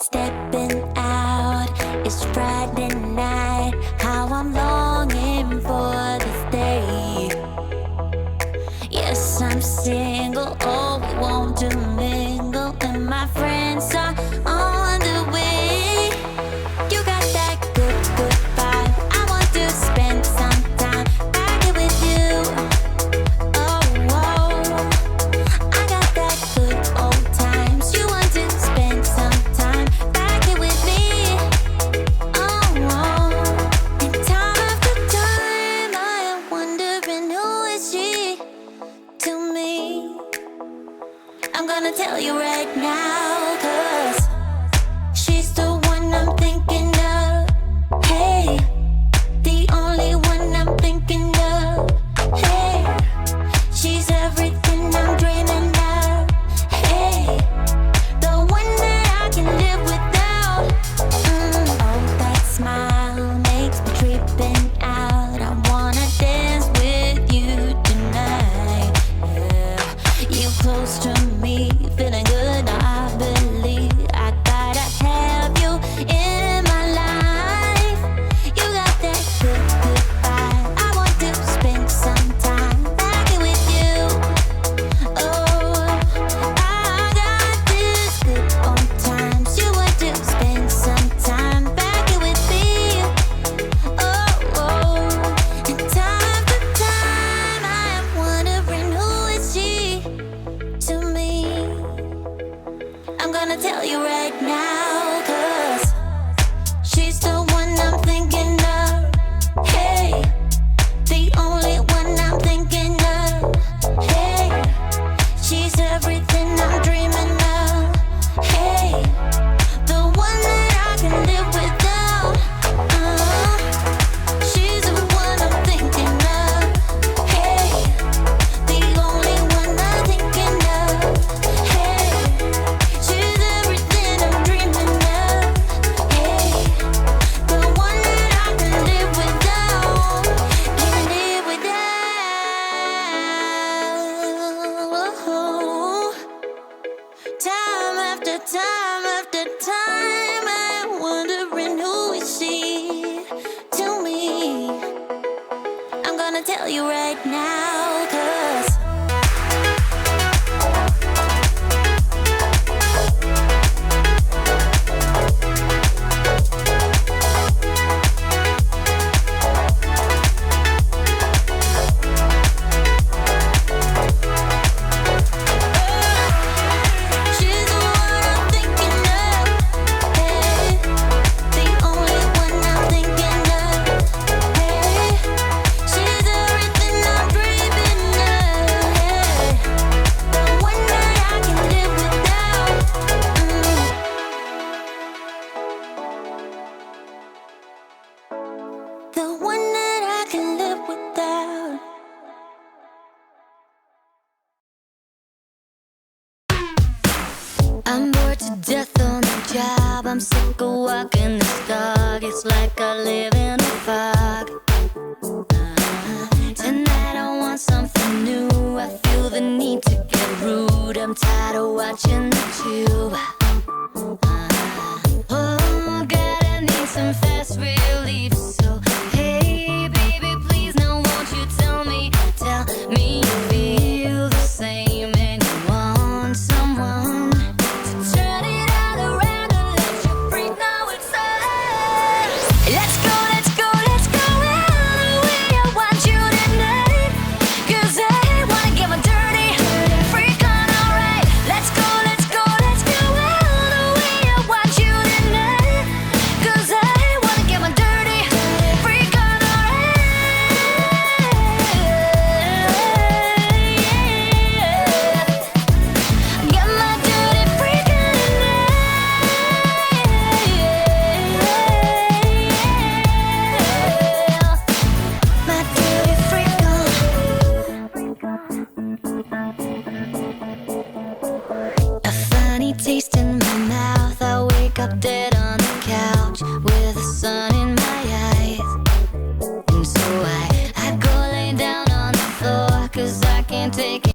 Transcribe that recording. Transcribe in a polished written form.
Stepping out, it's Friday night. How I'm longing for this day. Yes, I'm single, oh, we want to mingle, and my friends are on the way. You got that good, good vibe. I want to spend some time back here with you. Oh, whoa. I got that good old times. You want to spend some time back here with me. Oh, whoa. And time after time, I am wondering who is she to me. I'm gonna tell you right now, 'cause she's the one I'm thinking of. Hey, the only one I'm thinking of. Hey, she's everything I'm dreaming of. Hey, the one that I can live without. Oh, that smile makes me tripping out. I wanna dance with you tonight. Yeah, you close to me, feeling good. I believe I gotta have you in my life. You got that good, good vibe. I want to spend some time back here with you. Oh, I got this good old times. You want to spend some time back here with me. Oh, and time after time, I am wondering who is she to me. I'm gonna tell you right now, 'cause she's the one I'm thinking of. Hey, the only one I'm thinking of. Hey, she's everything I'm dreaming of. Hey, the one that I can live without. She's the one I'm thinking of. Hey, the only one I'm thinking of. Hey, she's everything I'm dreaming of. Hey, the one that I can live without. Can live without. Time after time after time, I'm wondering who is she to me. I'm gonna tell you right now, 'cause I'm sick of walking this dog. It's like I live in a fog. Tonight I want something new. I feel the need to get rude. I'm tired of watching the tube. Oh God, I need some fast relief. So hey baby, please now won't you tell me you feel the same and you want someone to turn it all around and let you freak. Now it's on. Let's go, let's go, let's go all the way. I want you tonight, 'cause I wanna get my dirty freak on, alright. Let's go, let's go, let's go all the way. I want you tonight, 'cause I wanna get my dirty freak on, alright. Get my dirty freak on tonight. My dirty freak on. A funny taste in my mouth. I wake up dead on the couch with the sun in my eyes. And so I go lay down on the floor, 'cause I can't take